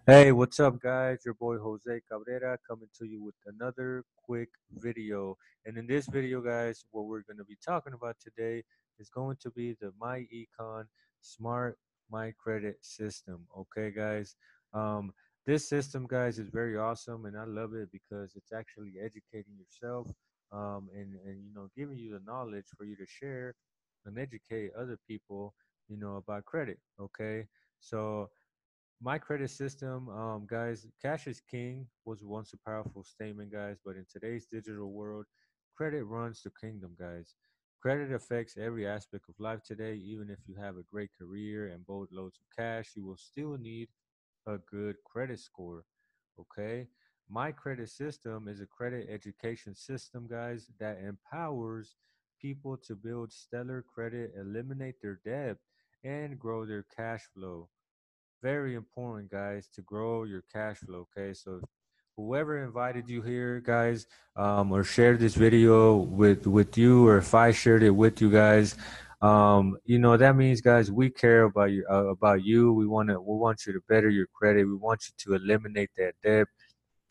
Hey, what's up, guys? Your boy Jose Cabrera coming to you with another quick video. And in this video, guys, what we're going to be talking about today is going to be the My Econ Smart My Credit System. Okay, guys. Um, this system, guys, is very awesome, and I love it because it's actually educating yourself, and giving you the knowledge for you to share and educate other people, about credit. Okay, so my credit system, guys, cash is king was once a powerful statement, guys, but in today's digital world, credit runs the kingdom, guys. Credit affects every aspect of life today. Even if you have a great career and boatloads of cash, you will still need a good credit score. Okay. My credit system is a credit education system, guys, that empowers people to build stellar credit, eliminate their debt, and grow their cash flow. Very important, guys, to grow your cash flow. Okay, so whoever invited you here, guys, or shared this video with you, or if I shared it with you guys, that means, guys, we care about you. We want you to better your credit. We want you to eliminate that debt,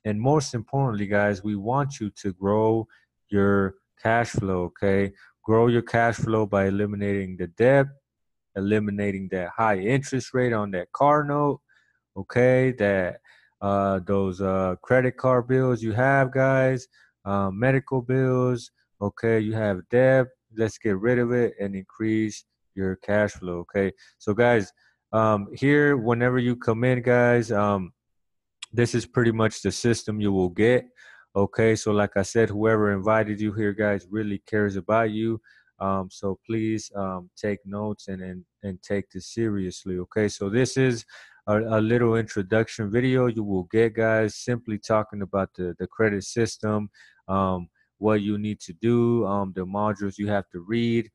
and most importantly, guys, we want you to grow your cash flow. Okay, grow your cash flow by eliminating the debt, eliminating that high interest rate on that car note, okay, that those credit card bills you have, guys, medical bills, okay, you have debt. Let's get rid of it and increase your cash flow. Okay, so guys, here whenever you come in, guys, this is pretty much the system you will get. Okay, so like I said, whoever invited you here, guys, really cares about you. So please take notes and take this seriously. Okay, so this is a little introduction video you will get, guys, simply talking about the credit system, what you need to do, the modules you have to read,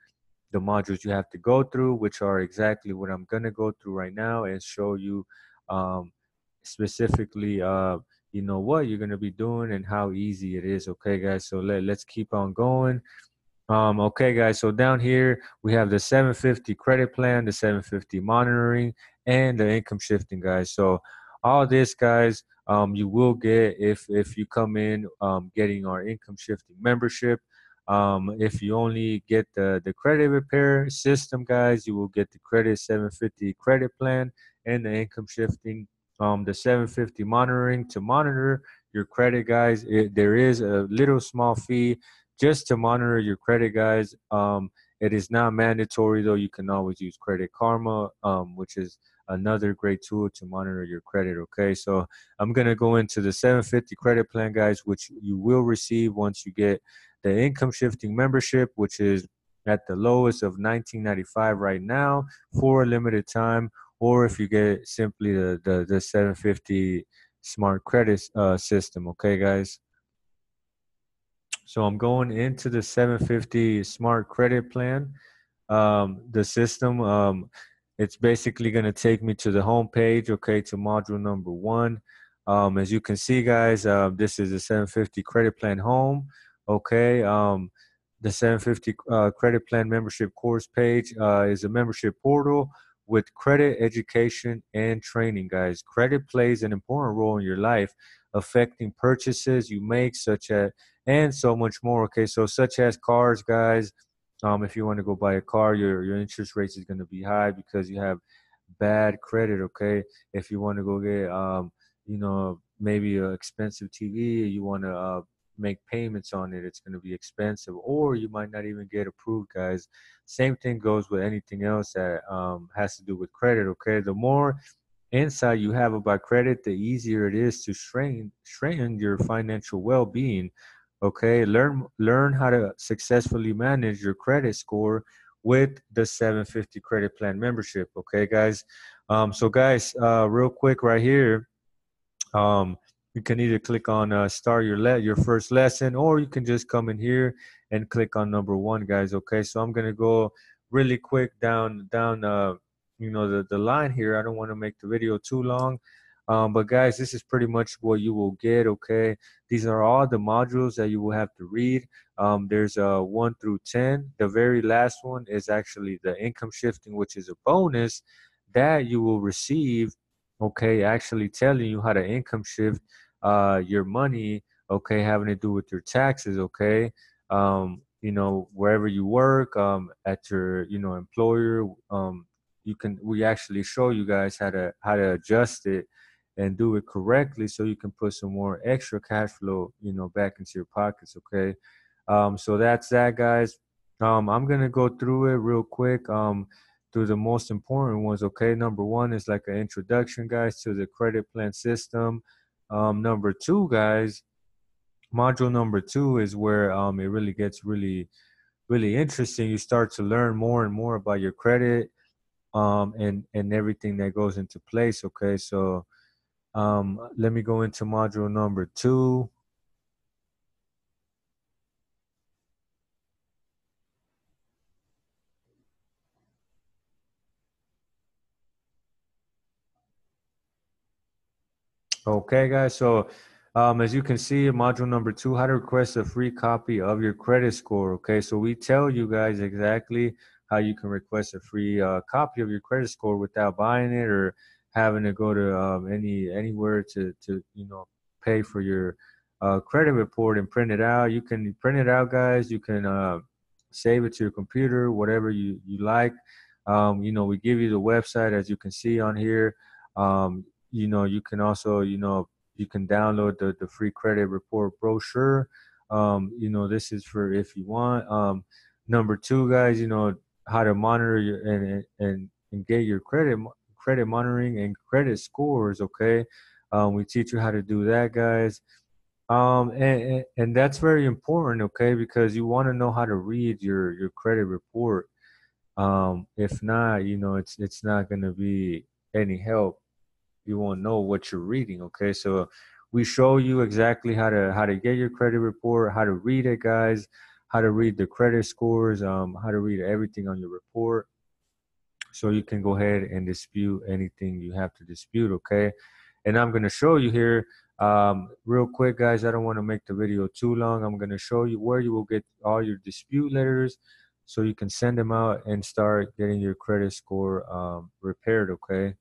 the modules you have to go through, which are exactly what I'm gonna go through right now and show you um, specifically, what you're gonna be doing and how easy it is. Okay, guys. So let's keep on going. Okay, guys. So down here we have the 750 credit plan, the 750 monitoring, and the income shifting, guys. So all this, guys, you will get if you come in getting our income shifting membership. If you only get the credit repair system, guys, you will get the credit 750 credit plan and the income shifting. The 750 monitoring to monitor your credit, guys. There is a little small fee just to monitor your credit, guys. It is not mandatory though. You can always use Credit Karma, which is another great tool to monitor your credit. Okay, so I'm gonna go into the 750 credit plan, guys, which you will receive once you get the income shifting membership, which is at the lowest of 19.95 right now for a limited time, or if you get simply the 750 smart credit system. Okay, guys. So I'm going into the 750 smart credit plan. The system, it's basically going to take me to the home page, okay, to module number one. As you can see, guys, this is the 750 credit plan home, okay. The 750 credit plan membership course page is a membership portal with credit education and training, guys. Credit plays an important role in your life, affecting purchases you make, such as and so much more. Okay, so such as cars, guys. If you want to go buy a car, your interest rates is going to be high because you have bad credit. Okay, if you want to go get maybe an expensive TV, you want to make payments on it, it's going to be expensive, or you might not even get approved, guys. Same thing goes with anything else that has to do with credit. Okay, the more insight you have about credit, the easier it is to strengthen your financial well-being. Okay, learn how to successfully manage your credit score with the 750 credit plan membership. Okay, guys. So guys, real quick right here, um, you can either click on start your first lesson, or you can just come in here and click on number one, guys. Okay, so I'm gonna go really quick down the line here. I don't want to make the video too long. But guys, this is pretty much what you will get. Okay, these are all the modules that you will have to read. There's 1 through 10. The very last one is actually the income shifting, which is a bonus that you will receive okay, actually telling you how to income shift your money, okay, having to do with your taxes, okay, wherever you work, at your, employer, we actually show you guys how to adjust it and do it correctly so you can put some more extra cash flow, back into your pockets, okay. So that's that, guys. I'm gonna go through it real quick. Through the most important ones. Okay, number one is like an introduction, guys, to the credit plan system. Number two, guys, module number two is where it really gets really interesting. You start to learn more and more about your credit and everything that goes into place. Okay, so let me go into module number two. Okay, guys. So, as you can see, module number two, how to request a free copy of your credit score. Okay, so we tell you guys exactly how you can request a free copy of your credit score without buying it or having to go to anywhere to pay for your credit report and print it out. You can print it out, guys. You can save it to your computer, whatever you like. We give you the website as you can see on here. You can also, you can download the free credit report brochure. This is for if you want. Number two, guys, how to monitor your and get your credit monitoring and credit scores. Okay, we teach you how to do that, guys. And that's very important, okay, because you want to know how to read your credit report. If not, it's not going to be any help. You won't know what you're reading. Okay, so we show you exactly how to get your credit report, how to read it, guys, how to read the credit scores, how to read everything on your report, so you can go ahead and dispute anything you have to dispute. Okay, and I'm gonna show you here, real quick, guys. I don't want to make the video too long. I'm gonna show you where you will get all your dispute letters, so you can send them out and start getting your credit score repaired. Okay.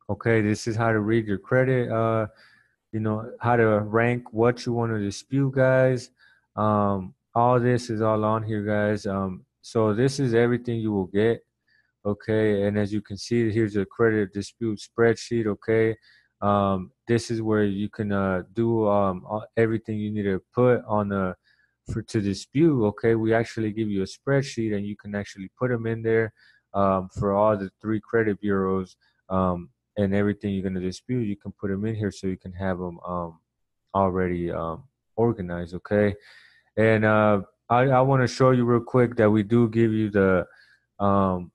Okay, this is how to read your credit, how to rank what you want to dispute, guys. All this is all on here, guys. So this is everything you will get. Okay, and as you can see, here's a credit dispute spreadsheet. Okay, this is where you can do everything you need to put on for to dispute. Okay, we actually give you a spreadsheet, and you can actually put them in there for all the three credit bureaus, and everything you're gonna dispute. You can put them in here so you can have them already organized. Okay, and I want to show you real quick that we do give you um,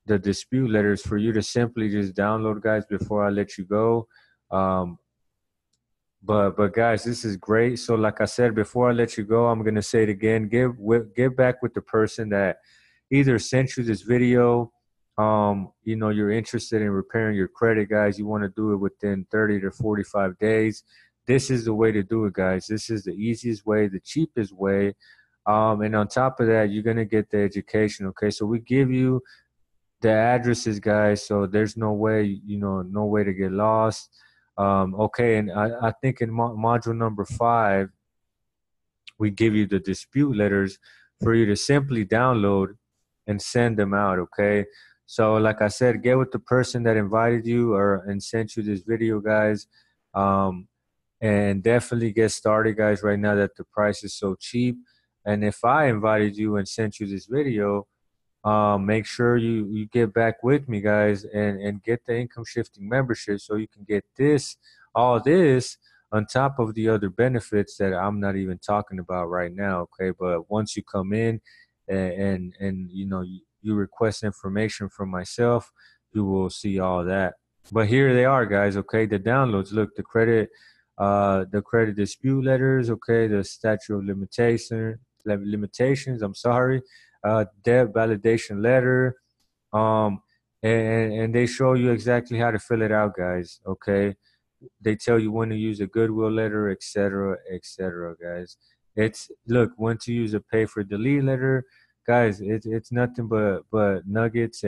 the dispute letters for you to simply just download, guys, before I let you go. Um, but guys, this is great. So like I said, before I let you go, I'm gonna say it again. Give back with the person that either sent you this video. You're interested in repairing your credit, guys. You want to do it within 30 to 45 days. This is the way to do it, guys. This is the easiest way, the cheapest way. And on top of that, you're gonna get the education. Okay, so we give you the addresses, guys. So there's no way, no way to get lost. Okay, and I think in module number five, we give you the dispute letters for you to simply download and send them out. Okay, so like I said, get with the person that invited you or and sent you this video, guys. Um, and definitely get started, guys, right now that the price is so cheap. And if I invited you and sent you this video, make sure you get back with me, guys, and get the income shifting membership so you can get all this on top of the other benefits that I'm not even talking about right now. Okay, but once you come in and you request information from myself, you will see all that. But here they are, guys. Okay, the downloads. Look, the credit dispute letters. Okay, the statute of limitations. I'm sorry, debt validation letter, um, and they show you exactly how to fill it out, guys. Okay, they tell you when to use a goodwill letter, etc., guys. It's look when to use a pay for delete letter, guys. It's nothing but nuggets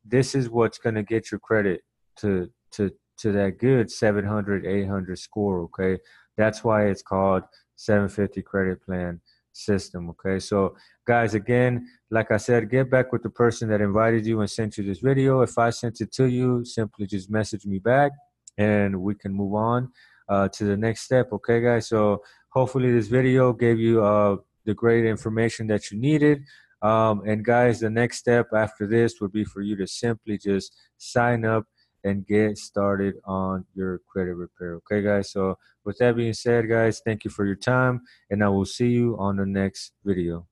this is what's going to get your credit to to to that good 700, 800 score. Okay, that's why it's called 750 credit plan system. Okay, so guys, again, like I said, get back with the person that invited you and sent you this video. If I sent it to you, simply just message me back and we can move on to the next step. Okay, guys, so hopefully this video gave you the great information that you needed. And guys, the next step after this would be for you to simply just sign up and get started on your credit repair. Okay, guys. So with that being said, guys, thank you for your time, and I will see you on the next video.